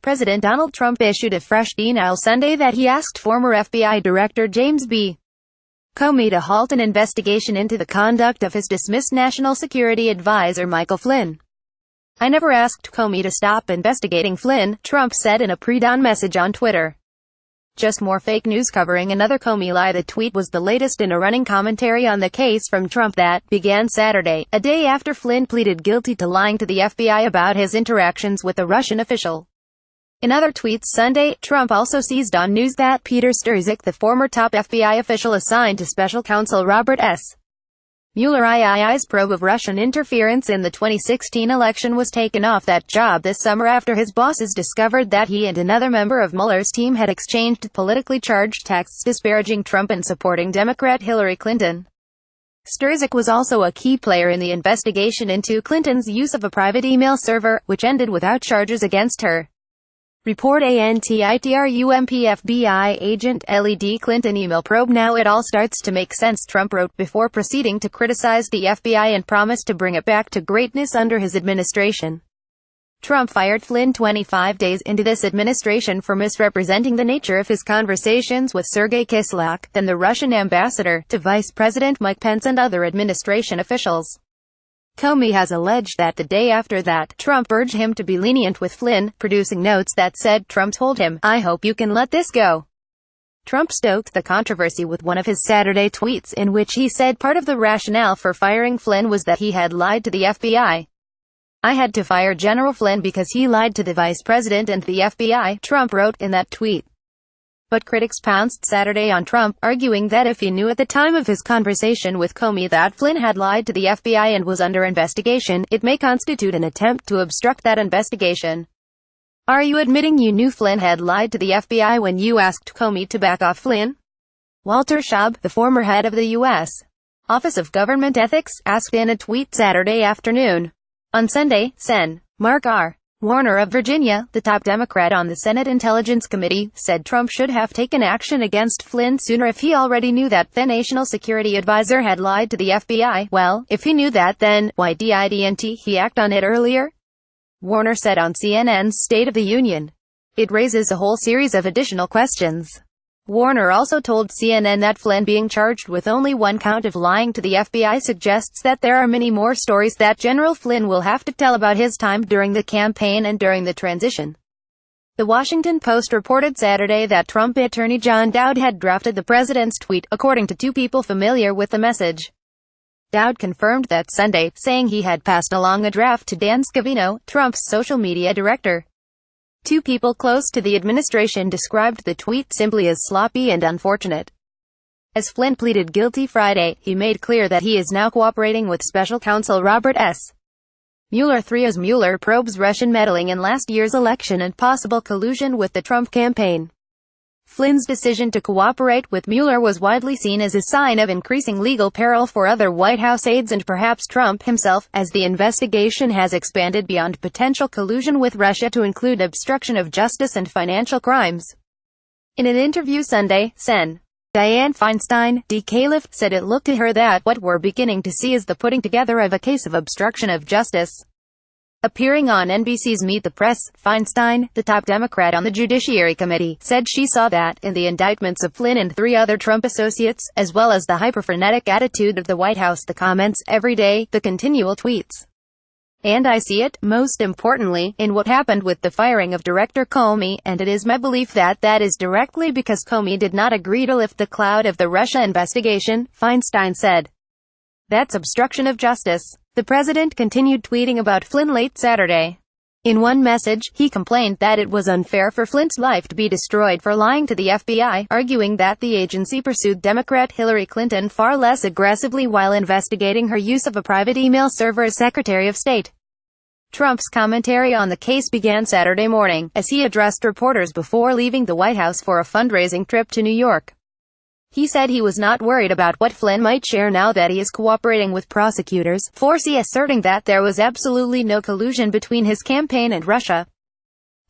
President Donald Trump issued a fresh email Sunday that he asked former FBI Director James B. Comey to halt an investigation into the conduct of his dismissed National Security Advisor Michael Flynn. "I never asked Comey to stop investigating Flynn," Trump said in a pre-dawn message on Twitter. "Just more fake news covering another Comey lie." The tweet was the latest in a running commentary on the case from Trump that began Saturday, a day after Flynn pleaded guilty to lying to the FBI about his interactions with a Russian official. In other tweets Sunday, Trump also seized on news that Peter Strzok, the former top FBI official assigned to special counsel Robert S. Mueller's probe of Russian interference in the 2016 election, was taken off that job this summer after his bosses discovered that he and another member of Mueller's team had exchanged politically charged texts disparaging Trump and supporting Democrat Hillary Clinton. Strzok was also a key player in the investigation into Clinton's use of a private email server, which ended without charges against her. Report ANTITRUMP FBI agent LED Clinton email probe. "Now it all starts to make sense," Trump wrote, before proceeding to criticize the FBI and promise to bring it back to greatness under his administration. Trump fired Flynn 25 days into this administration for misrepresenting the nature of his conversations with Sergei Kislyak, then the Russian ambassador, to Vice President Mike Pence and other administration officials. Comey has alleged that the day after that, Trump urged him to be lenient with Flynn, producing notes that said Trump told him, "I hope you can let this go." Trump stoked the controversy with one of his Saturday tweets in which he said part of the rationale for firing Flynn was that he had lied to the FBI. "I had to fire General Flynn because he lied to the vice president and the FBI," Trump wrote in that tweet. But critics pounced Saturday on Trump, arguing that if he knew at the time of his conversation with Comey that Flynn had lied to the FBI and was under investigation, it may constitute an attempt to obstruct that investigation. "Are you admitting you knew Flynn had lied to the FBI when you asked Comey to back off Flynn?" Walter Shaub, the former head of the U.S. Office of Government Ethics, asked in a tweet Saturday afternoon. On Sunday, Sen. Mark R. Warner of Virginia, the top Democrat on the Senate Intelligence Committee, said Trump should have taken action against Flynn sooner if he already knew that the National Security Advisor had lied to the FBI. "Well, if he knew that, then why didn't he act on it earlier?" Warner said on CNN's State of the Union. "It raises a whole series of additional questions." Warner also told CNN that Flynn being charged with only one count of lying to the FBI suggests that there are many more stories that General Flynn will have to tell about his time during the campaign and during the transition. The Washington Post reported Saturday that Trump attorney John Dowd had drafted the president's tweet, according to two people familiar with the message. Dowd confirmed that Sunday, saying he had passed along a draft to Dan Scavino, Trump's social media director. Two people close to the administration described the tweet simply as sloppy and unfortunate. As Flynn pleaded guilty Friday, he made clear that he is now cooperating with special counsel Robert S. Mueller III as Mueller probes Russian meddling in last year's election and possible collusion with the Trump campaign. Flynn's decision to cooperate with Mueller was widely seen as a sign of increasing legal peril for other White House aides and perhaps Trump himself, as the investigation has expanded beyond potential collusion with Russia to include obstruction of justice and financial crimes. In an interview Sunday, Sen. Dianne Feinstein, D. Caliph, said it looked to her that what we're beginning to see is the putting together of a case of obstruction of justice. Appearing on NBC's Meet the Press, Feinstein, the top Democrat on the Judiciary Committee, said she saw that in the indictments of Flynn and three other Trump associates, as well as the hyper-frenetic attitude of the White House, the comments every day, the continual tweets. "And I see it, most importantly, in what happened with the firing of Director Comey, and it is my belief that that is directly because Comey did not agree to lift the cloud of the Russia investigation," Feinstein said. "That's obstruction of justice." The president continued tweeting about Flynn late Saturday. In one message, he complained that it was unfair for Flynn's life to be destroyed for lying to the FBI, arguing that the agency pursued Democrat Hillary Clinton far less aggressively while investigating her use of a private email server as Secretary of State. Trump's commentary on the case began Saturday morning, as he addressed reporters before leaving the White House for a fundraising trip to New York. He said he was not worried about what Flynn might share now that he is cooperating with prosecutors, forcefully asserting that there was absolutely no collusion between his campaign and Russia.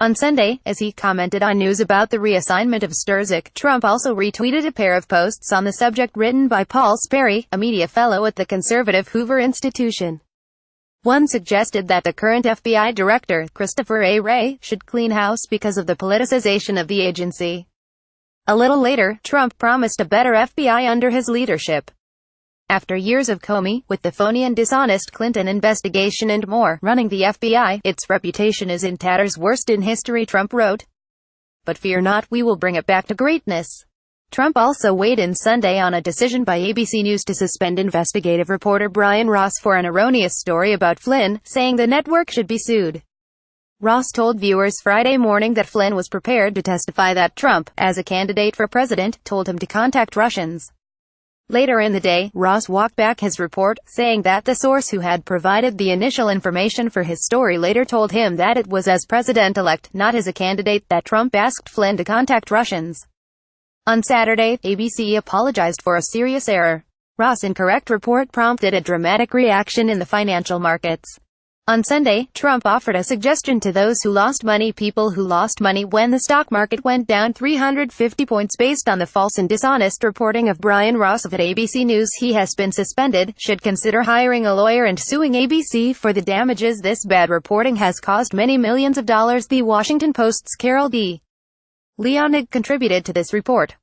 On Sunday, as he commented on news about the reassignment of Strzok, Trump also retweeted a pair of posts on the subject written by Paul Sperry, a media fellow at the conservative Hoover Institution. One suggested that the current FBI director, Christopher A. Wray, should clean house because of the politicization of the agency. A little later, Trump promised a better FBI under his leadership. After years of Comey, with the phony and dishonest Clinton investigation and more, running the FBI, its reputation is in tatters, worst in history, Trump wrote. But fear not, we will bring it back to greatness. Trump also weighed in Sunday on a decision by ABC News to suspend investigative reporter Brian Ross for an erroneous story about Flynn, saying the network should be sued. Ross told viewers Friday morning that Flynn was prepared to testify that Trump, as a candidate for president, told him to contact Russians. Later in the day, Ross walked back his report, saying that the source who had provided the initial information for his story later told him that it was as president-elect, not as a candidate, that Trump asked Flynn to contact Russians. On Saturday, ABC apologized for a serious error. Ross' incorrect report prompted a dramatic reaction in the financial markets. On Sunday, Trump offered a suggestion to those who lost money. People who lost money when the stock market went down 350 points based on the false and dishonest reporting of Brian Ross of ABC News, he has been suspended, should consider hiring a lawyer and suing ABC for the damages this bad reporting has caused many millions of dollars. The Washington Post's Carol D. Leonig contributed to this report.